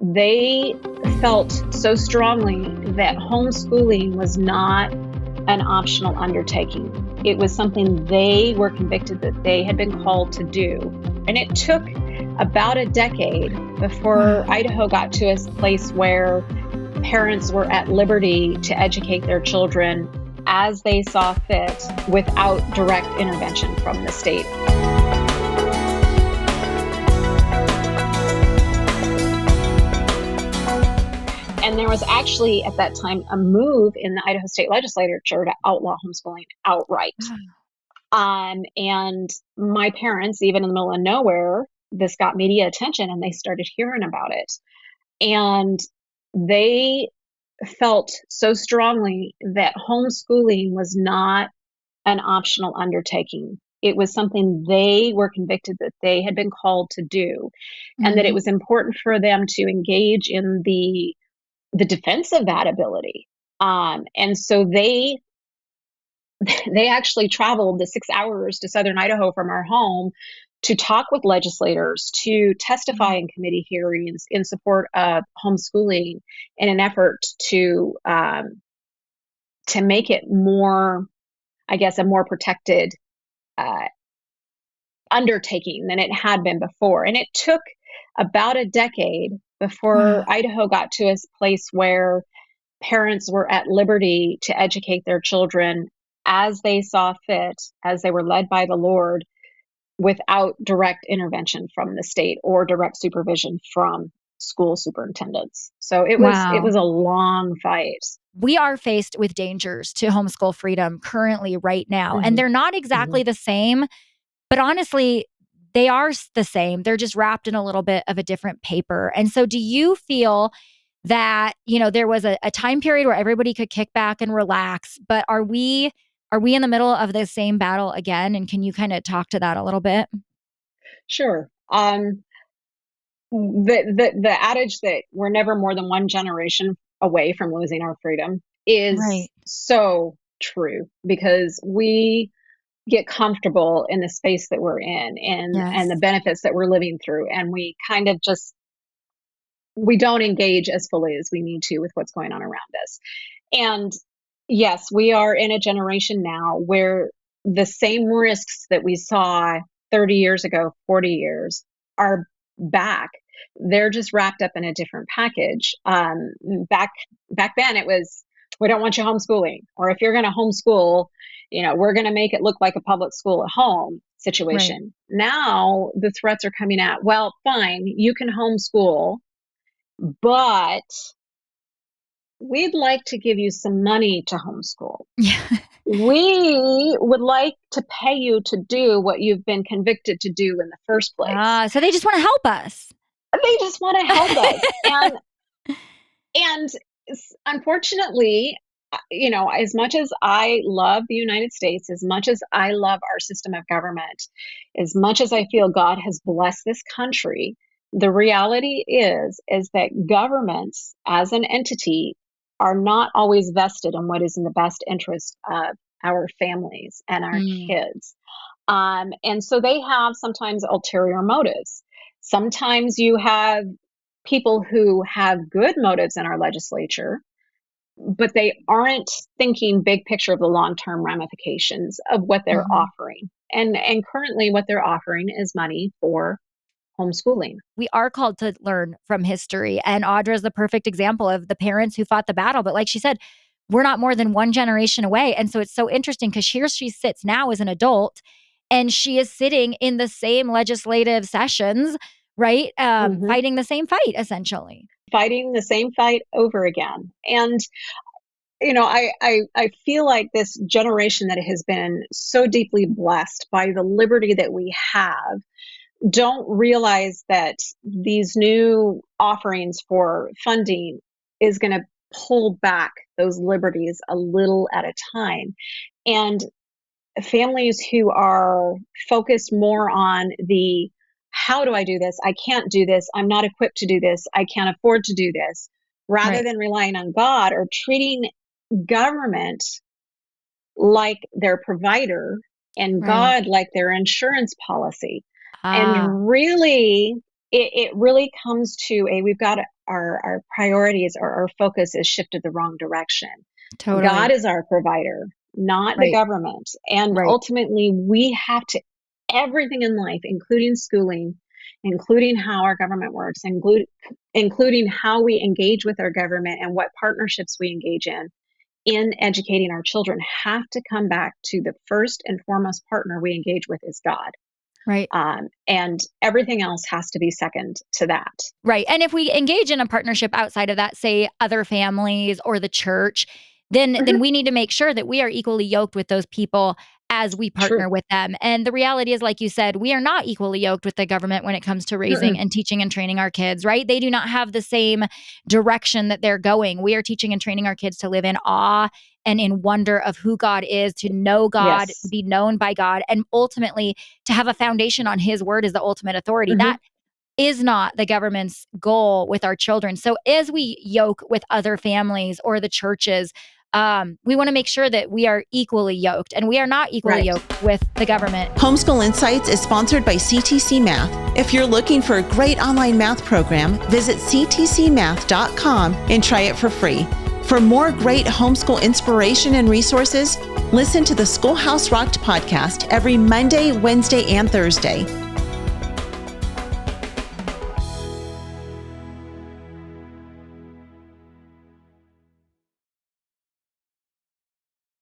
They felt so strongly that homeschooling was not an optional undertaking. It was something they were convicted that they had been called to do. And it took about a decade before Idaho got to a place where parents were at liberty to educate their children as they saw fit without direct intervention from the state. And there was actually, at that time, a move in the Idaho State Legislature to outlaw homeschooling outright. And my parents, even in the middle of nowhere, this got media attention and they started hearing about it. And they felt so strongly that homeschooling was not an optional undertaking. It was something they were convicted that they had been called to do, and that it was important for them to engage in the defense of that ability. And so they actually traveled the 6 hours to Southern Idaho from our home to talk with legislators, to testify in committee hearings in support of homeschooling in an effort to make it more, I guess, a more protected undertaking than it had been before. And it took about a decade before Idaho got to a place where parents were at liberty to educate their children as they saw fit, as they were led by the Lord, without direct intervention from the state or direct supervision from school superintendents. So it was a long fight. We are faced with dangers to homeschool freedom currently right now, and they're not exactly the same, but honestly, they are the same. They're just wrapped in a little bit of a different paper. And so do you feel that, there was a time period where everybody could kick back and relax, but are we in the middle of the same battle again? And can you kind of talk to that a little bit? Sure. The adage that we're never more than one generation away from losing our freedom is so true, because we get comfortable in the space that we're in and the benefits that we're living through. And we kind of we don't engage as fully as we need to with what's going on around us. And yes, we are in a generation now where the same risks that we saw 30 years ago, 40 years are back. They're just wrapped up in a different package. Back then it was, we don't want you homeschooling, or if you're going to homeschool, we're going to make it look like a public school at home situation. Right. Now the threats are coming out. Well, fine, you can homeschool, but we'd like to give you some money to homeschool. We would like to pay you to do what you've been convicted to do in the first place. So they just want to help us. They just want to help us. And unfortunately, as much as I love the United States, as much as I love our system of government, as much as I feel God has blessed this country, the reality is that governments as an entity are not always vested in what is in the best interest of our families and our kids. And so they have sometimes ulterior motives. Sometimes you have people who have good motives in our legislature, but they aren't thinking big picture of the long-term ramifications of what they're offering. And currently what they're offering is money for homeschooling. We are called to learn from history. And Audra is the perfect example of the parents who fought the battle. But like she said, we're not more than one generation away. And so it's so interesting because here she sits now as an adult, and she is sitting in the same legislative sessions, right? Fighting the same fight, essentially. Fighting the same fight over again. And, I feel like this generation that has been so deeply blessed by the liberty that we have don't realize that these new offerings for funding is going to pull back those liberties a little at a time. And families who are focused more on the, how do I do this? I can't do this. I'm not equipped to do this. I can't afford to do this. Rather than relying on God or treating government like their provider and God like their insurance policy. And really, it really comes to we've got our priorities or our focus is shifted the wrong direction. Totally. God is our provider, not the government. And ultimately, we have to, everything in life, including schooling, including how our government works, including how we engage with our government and what partnerships we engage in educating our children, have to come back to the first and foremost partner we engage with is God. Right. And everything else has to be second to that. Right. And if we engage in a partnership outside of that, say other families or the church, then we need to make sure that we are equally yoked with those people as we partner with them. And the reality is, like you said, we are not equally yoked with the government when it comes to raising and teaching and training our kids, right? They do not have the same direction that they're going. We are teaching and training our kids to live in awe and in wonder of who God is, to know God, to be known by God, and ultimately to have a foundation on His word as the ultimate authority. That is not the government's goal with our children. So as we yoke with other families or the churches, we want to make sure that we are equally yoked, and we are not equally yoked with the government. Homeschool Insights is sponsored by CTC Math. If you're looking for a great online math program, visit ctcmath.com and try it for free. For more great homeschool inspiration and resources, listen to the Schoolhouse Rocked podcast every Monday, Wednesday, and Thursday.